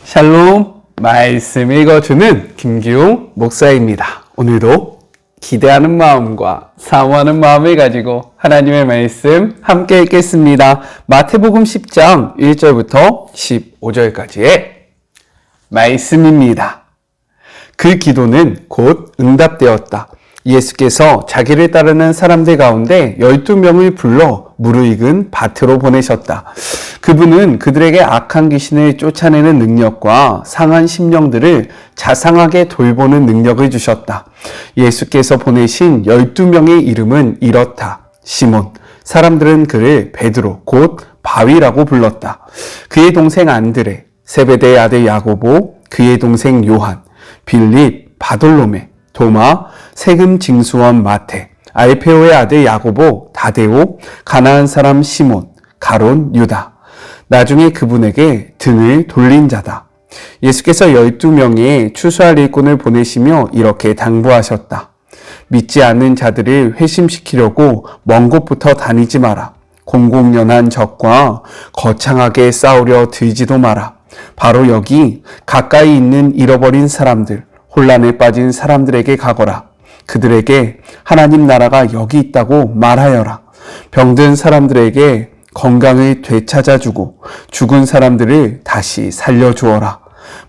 샬롬, 말씀 읽어주는 김기웅 목사입니다. 오늘도 기대하는 마음과 사모하는 마음을 가지고 하나님의 말씀 함께 읽겠습니다. 마태복음 10장 1절부터 15절까지의 말씀입니다. 그 기도는 곧 응답되었다. 예수께서 자기를 따르는 사람들 가운데 12명을 불러 무르익은 밭으로 보내셨다. 그분은 그들에게 악한 귀신을 쫓아내는 능력과 상한 심령들을 자상하게 돌보는 능력을 주셨다. 예수께서 보내신 12명의 이름은 이렇다. 시몬, 사람들은 그를 베드로, 곧 바위라고 불렀다. 그의 동생 안드레, 세베대의 아들 야고보, 그의 동생 요한, 빌립, 바돌로메, 도마, 세금 징수원 마태, 알페오의 아들 야고보, 다데오, 가나안 사람 시몬, 가론 유다. 나중에 그분에게 등을 돌린 자다. 예수께서 12명의 추수할 일꾼을 보내시며 이렇게 당부하셨다. 믿지 않는 자들을 회심시키려고 먼 곳부터 다니지 마라. 공공연한 적과 거창하게 싸우려 들지도 마라. 바로 여기 가까이 있는 잃어버린 사람들, 혼란에 빠진 사람들에게 가거라. 그들에게 하나님 나라가 여기 있다고 말하여라. 병든 사람들에게 건강을 되찾아주고 죽은 사람들을 다시 살려주어라.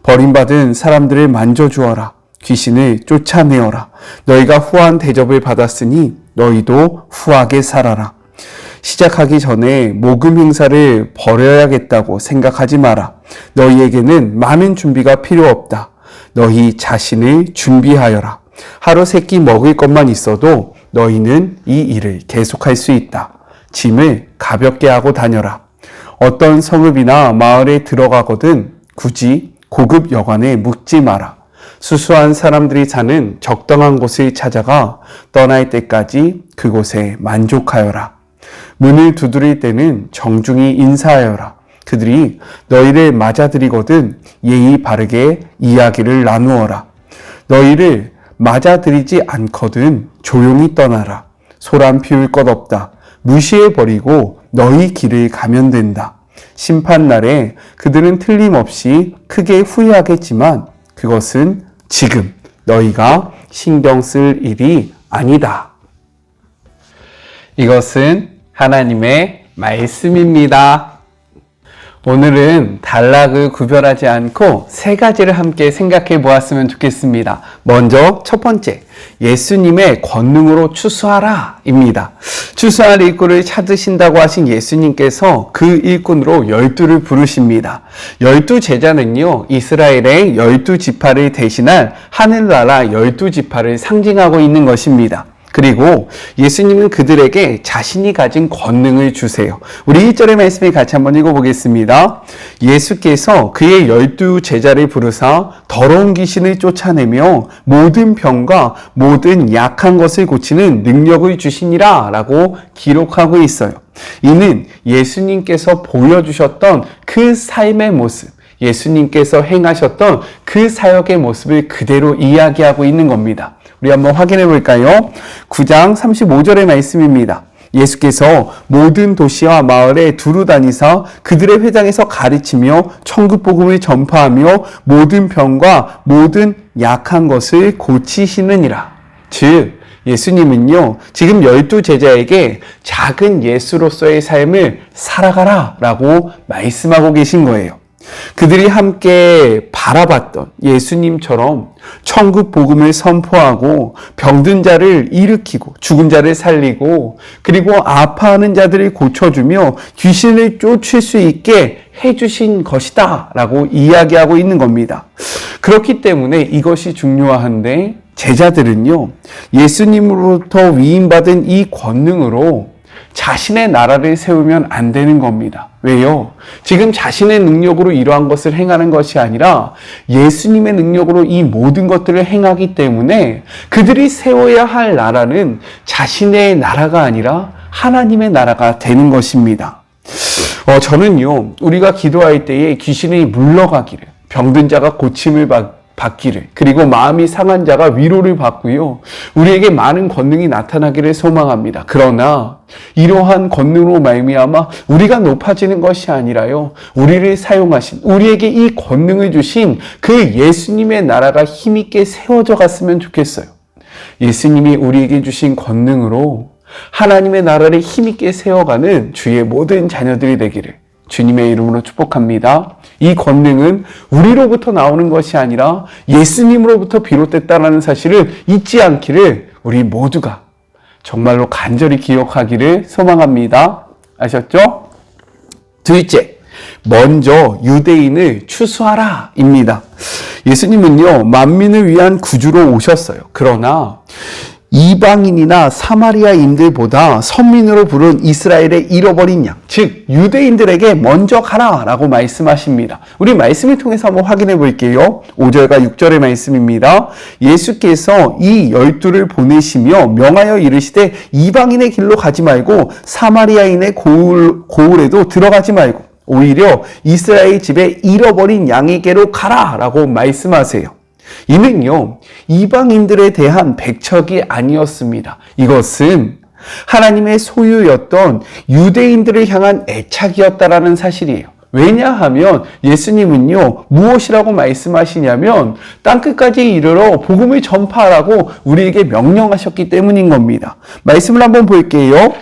버림받은 사람들을 만져주어라. 귀신을 쫓아내어라. 너희가 후한 대접을 받았으니 너희도 후하게 살아라. 시작하기 전에 모금 행사를 벌여야겠다고 생각하지 마라. 너희에게는 많은 준비가 필요 없다. 너희 자신을 준비하여라. 하루 세 끼 먹을 것만 있어도 너희는 이 일을 계속할 수 있다. 짐을 가볍게 하고 다녀라. 어떤 성읍이나 마을에 들어가거든 굳이 고급 여관에 묵지 마라. 수수한 사람들이 사는 적당한 곳을 찾아가 떠날 때까지 그곳에 만족하여라. 문을 두드릴 때는 정중히 인사하여라. 그들이 너희를 맞아들이거든 예의 바르게 이야기를 나누어라. 너희를 맞아들이지 않거든 조용히 떠나라. 소란 피울 것 없다. 무시해버리고 너희 길을 가면 된다. 심판날에 그들은 틀림없이 크게 후회하겠지만 그것은 지금 너희가 신경 쓸 일이 아니다. 이것은 하나님의 말씀입니다. 오늘은 단락을 구별하지 않고 세 가지를 함께 생각해 보았으면 좋겠습니다. 먼저 첫 번째, 예수님의 권능으로 추수하라 입니다. 추수할 일꾼을 찾으신다고 하신 예수님께서 그 일꾼으로 12를 부르십니다. 12제자는요, 이스라엘의 12지파를 대신할 하늘나라 12지파를 상징하고 있는 것입니다. 그리고 예수님은 그들에게 자신이 가진 권능을 주세요. 우리 1절의 말씀을 같이 한번 읽어보겠습니다. 예수께서 그의 12제자를 부르사 더러운 귀신을 쫓아내며 모든 병과 모든 약한 것을 고치는 능력을 주시니라 라고 기록하고 있어요. 이는 예수님께서 보여주셨던 그 삶의 모습, 예수님께서 행하셨던 그 사역의 모습을 그대로 이야기하고 있는 겁니다. 우리 한번 확인해 볼까요? 9장 35절의 말씀입니다. 예수께서 모든 도시와 마을에 두루 다니사 그들의 회당에서 가르치며 천국 복음을 전파하며 모든 병과 모든 약한 것을 고치시느니라. 즉 예수님은요, 지금 12제자에게 작은 예수로서의 삶을 살아가라 라고 말씀하고 계신 거예요. 그들이 함께 바라봤던 예수님처럼 천국 복음을 선포하고 병든 자를 일으키고 죽은 자를 살리고 그리고 아파하는 자들을 고쳐주며 귀신을 쫓을 수 있게 해주신 것이다 라고 이야기하고 있는 겁니다. 그렇기 때문에 이것이 중요한데 제자들은요, 예수님으로부터 위임받은 이 권능으로 자신의 나라를 세우면 안 되는 겁니다. 왜요? 지금 자신의 능력으로 이러한 것을 행하는 것이 아니라 예수님의 능력으로 이 모든 것들을 행하기 때문에 그들이 세워야 할 나라는 자신의 나라가 아니라 하나님의 나라가 되는 것입니다. 저는요, 우리가 기도할 때에 귀신이 물러가기를, 병든 자가 고침을 받기를, 그리고 마음이 상한 자가 위로를 받고요, 우리에게 많은 권능이 나타나기를 소망합니다. 그러나 이러한 권능으로 말미암아 우리가 높아지는 것이 아니라요, 우리를 사용하신, 우리에게 이 권능을 주신 그 예수님의 나라가 힘있게 세워져 갔으면 좋겠어요. 예수님이 우리에게 주신 권능으로 하나님의 나라를 힘있게 세워가는 주의 모든 자녀들이 되기를 주님의 이름으로 축복합니다. 이 권능은 우리로부터 나오는 것이 아니라 예수님으로부터 비롯됐다는 사실을 잊지 않기를 우리 모두가 정말로 간절히 기억하기를 소망합니다. 아셨죠? 둘째, 먼저 유대인을 추수하라 입니다. 예수님은요, 만민을 위한 구주로 오셨어요. 그러나 이방인이나 사마리아인들보다 선민으로 부른 이스라엘의 잃어버린 양, 즉 유대인들에게 먼저 가라라고 말씀하십니다. 우리 말씀을 통해서 한번 확인해 볼게요. 5절과 6절의 말씀입니다. 예수께서 이 12를 보내시며 명하여 이르시되 이방인의 길로 가지 말고 사마리아인의 고을에도 들어가지 말고 오히려 이스라엘 집에 잃어버린 양에게로 가라라고 말씀하세요. 이는요, 이방인들에 대한 백척이 아니었습니다. 이것은 하나님의 소유였던 유대인들을 향한 애착이었다라는 사실이에요. 왜냐하면 예수님은요, 무엇이라고 말씀하시냐면 땅끝까지 이르러 복음을 전파하라고 우리에게 명령하셨기 때문인 겁니다. 말씀을 한번 볼게요.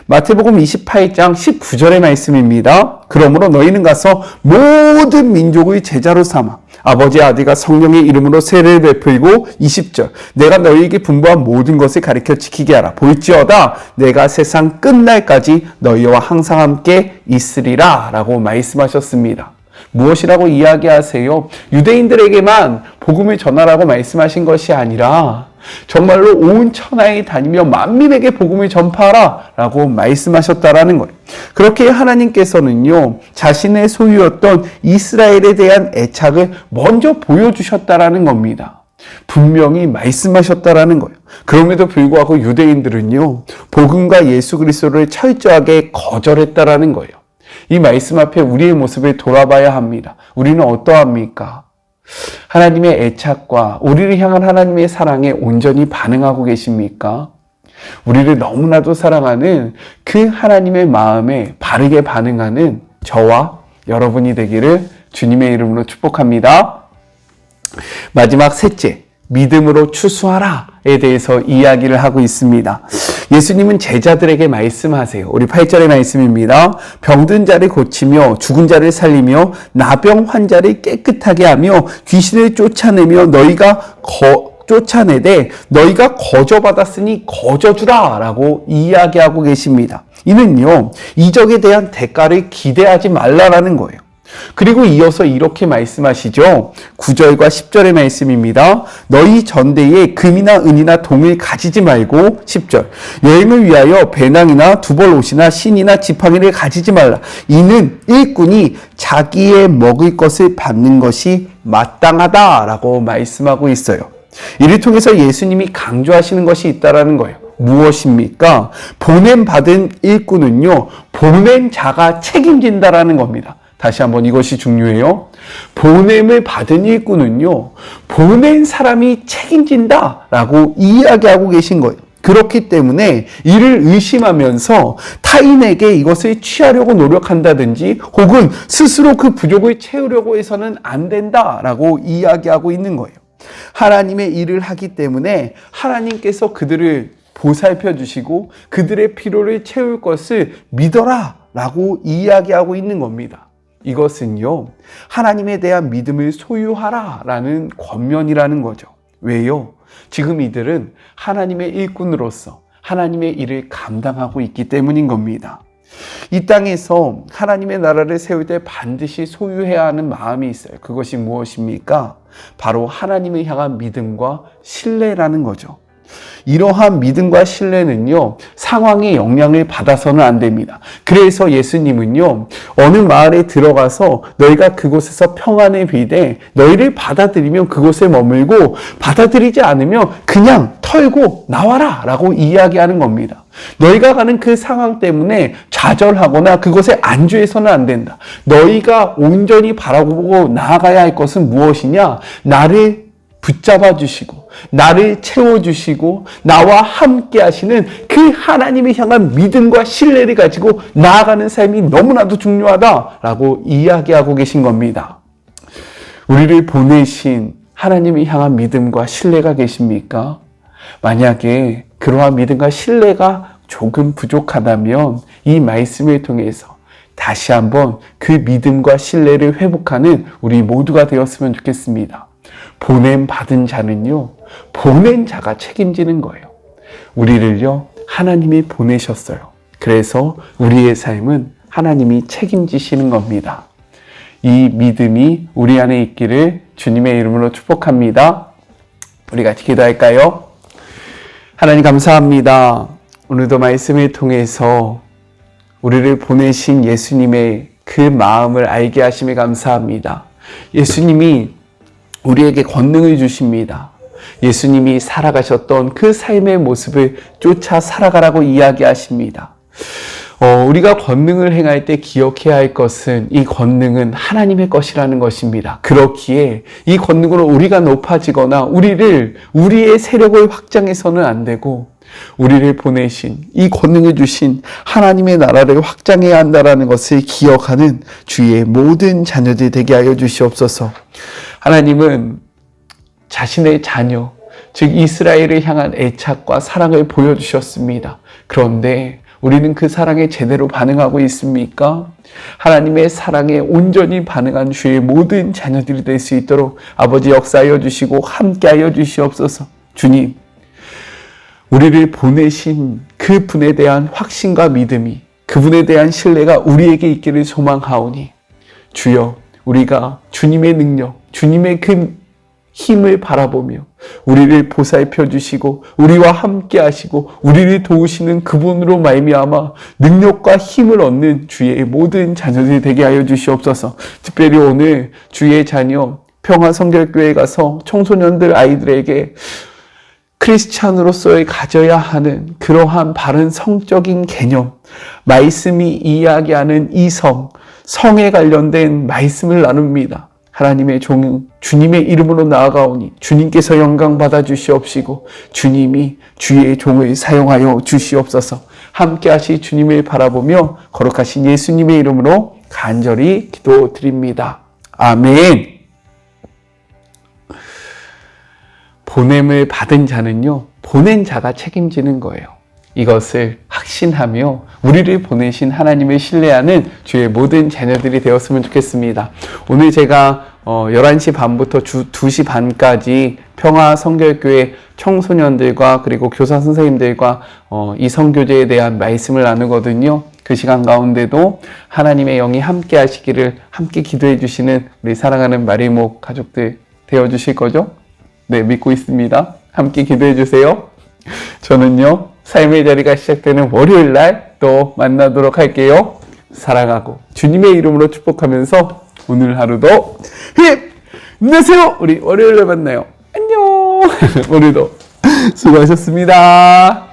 마태복음 28장 19절의 말씀입니다. 그러므로 너희는 가서 모든 민족의 제자로 삼아 아버지, 아들과 성령의 이름으로 세례를 베풀고 20절 내가 너희에게 분부한 모든 것을 가르쳐 지키게 하라. 볼지어다 내가 세상 끝날까지 너희와 항상 함께 있으리라 라고 말씀하셨습니다. 무엇이라고 이야기하세요? 유대인들에게만 복음을 전하라고 말씀하신 것이 아니라 정말로 온 천하에 다니며 만민에게 복음을 전파하라 라고 말씀하셨다라는 거예요. 그렇게 하나님께서는요, 자신의 소유였던 이스라엘에 대한 애착을 먼저 보여주셨다라는 겁니다. 분명히 말씀하셨다라는 거예요. 그럼에도 불구하고 유대인들은요, 복음과 예수 그리스도를 철저하게 거절했다라는 거예요. 이 말씀 앞에 우리의 모습을 돌아봐야 합니다. 우리는 어떠합니까? 하나님의 애착과 우리를 향한 하나님의 사랑에 온전히 반응하고 계십니까? 우리를 너무나도 사랑하는 그 하나님의 마음에 바르게 반응하는 저와 여러분이 되기를 주님의 이름으로 축복합니다. 마지막 셋째, 믿음으로 추수하라에 대해서 이야기를 하고 있습니다. 예수님은 제자들에게 말씀하세요. 우리 8절의 말씀입니다. 병든 자를 고치며 죽은 자를 살리며 나병 환자를 깨끗하게 하며 귀신을 쫓아내며 쫓아내되 너희가 거저받았으니 거저주라 라고 이야기하고 계십니다. 이는요, 이적에 대한 대가를 기대하지 말라라는 거예요. 그리고 이어서 이렇게 말씀하시죠. 9절과 10절의 말씀입니다. 너희 전대에 금이나 은이나 동을 가지지 말고 10절 여행을 위하여 배낭이나 두벌 옷이나 신이나 지팡이를 가지지 말라. 이는 일꾼이 자기의 먹을 것을 받는 것이 마땅하다라고 말씀하고 있어요. 이를 통해서 예수님이 강조하시는 것이 있다라는 거예요. 무엇입니까? 보냄받은 일꾼은요, 보낸 자가 책임진다라는 겁니다. 다시 한번 이것이 중요해요. 보냄을 받은 일꾼은요, 보낸 사람이 책임진다라고 이야기하고 계신 거예요. 그렇기 때문에 이를 의심하면서 타인에게 이것을 취하려고 노력한다든지 혹은 스스로 그 부족을 채우려고 해서는 안 된다라고 이야기하고 있는 거예요. 하나님의 일을 하기 때문에 하나님께서 그들을 보살펴 주시고 그들의 필요를 채울 것을 믿어라 라고 이야기하고 있는 겁니다. 이것은요, 하나님에 대한 믿음을 소유하라 라는 권면이라는 거죠. 왜요? 지금 이들은 하나님의 일꾼으로서 하나님의 일을 감당하고 있기 때문인 겁니다. 이 땅에서 하나님의 나라를 세울 때 반드시 소유해야 하는 마음이 있어요. 그것이 무엇입니까? 바로 하나님을 향한 믿음과 신뢰라는 거죠. 이러한 믿음과 신뢰는요, 상황의 영향을 받아서는 안 됩니다. 그래서 예수님은요, 어느 마을에 들어가서 너희가 그곳에서 평안을 비되 너희를 받아들이면 그곳에 머물고 받아들이지 않으면 그냥 털고 나와라 라고 이야기하는 겁니다. 너희가 가는 그 상황 때문에 좌절하거나 그것에 안주해서는 안 된다. 너희가 온전히 바라보고 나아가야 할 것은 무엇이냐? 나를 붙잡아 주시고 나를 채워 주시고 나와 함께 하시는 그 하나님을 향한 믿음과 신뢰를 가지고 나아가는 삶이 너무나도 중요하다라고 이야기하고 계신 겁니다. 우리를 보내신 하나님을 향한 믿음과 신뢰가 계십니까? 만약에 그러한 믿음과 신뢰가 조금 부족하다면 이 말씀을 통해서 다시 한번 그 믿음과 신뢰를 회복하는 우리 모두가 되었으면 좋겠습니다. 보냄 받은 자는요, 보낸 자가 책임지는 거예요. 우리를요, 하나님이 보내셨어요. 그래서 우리의 삶은 하나님이 책임지시는 겁니다. 이 믿음이 우리 안에 있기를 주님의 이름으로 축복합니다. 우리 같이 기도할까요? 하나님 감사합니다. 오늘도 말씀을 통해서 우리를 보내신 예수님의 그 마음을 알게 하심에 감사합니다. 예수님이 우리에게 권능을 주십니다. 예수님이 살아가셨던 그 삶의 모습을 쫓아 살아가라고 이야기하십니다. 우리가 권능을 행할 때 기억해야 할 것은 이 권능은 하나님의 것이라는 것입니다. 그렇기에 이 권능으로 우리가 높아지거나 우리의 세력을 확장해서는 안 되고 우리를 보내신 이 권능을 주신 하나님의 나라를 확장해야 한다는 것을 기억하는 주의 모든 자녀들 되게 하여 주시옵소서. 하나님은 자신의 자녀, 즉 이스라엘을 향한 애착과 사랑을 보여주셨습니다. 그런데 우리는 그 사랑에 제대로 반응하고 있습니까? 하나님의 사랑에 온전히 반응한 주의 모든 자녀들이 될 수 있도록 아버지 역사하여 주시고 함께하여 주시옵소서. 주님, 우리를 보내신 그 분에 대한 확신과 믿음이, 그분에 대한 신뢰가 우리에게 있기를 소망하오니 주여, 우리가 주님의 능력, 주님의 그 힘을 바라보며 우리를 보살펴 주시고 우리와 함께 하시고 우리를 도우시는 그분으로 말미암아 능력과 힘을 얻는 주의 모든 자녀들이 되게 하여 주시옵소서. 특별히 오늘 주의 자녀 평화성결교회에 가서 청소년들 아이들에게 크리스찬으로서의 가져야 하는 그러한 바른 성적인 개념, 말씀이 이야기하는 이성, 성에 관련된 말씀을 나눕니다. 하나님의 종 주님의 이름으로 나아가오니 주님께서 영광 받아 주시옵시고 주님이 주의 종을 사용하여 주시옵소서. 함께 하시 주님을 바라보며 거룩하신 예수님의 이름으로 간절히 기도드립니다. 아멘. 보냄을 받은 자는요, 보낸 자가 책임지는 거예요. 이것을 확신하며 우리를 보내신 하나님을 신뢰하는 주의 모든 자녀들이 되었으면 좋겠습니다. 오늘 제가 11시 반부터 2시 반까지 평화성결교회 청소년들과 그리고 교사 선생님들과 이 선교제에 대한 말씀을 나누거든요. 그 시간 가운데도 하나님의 영이 함께 하시기를 함께 기도해 주시는 우리 사랑하는 마리모 가족들 되어주실 거죠? 네, 믿고 있습니다. 함께 기도해 주세요. 저는요, 삶의 자리가 시작되는 월요일 날 또 만나도록 할게요. 사랑하고 주님의 이름으로 축복하면서 오늘 하루도 힘내세요. 우리 월요일에 만나요. 안녕. 오늘도 수고하셨습니다.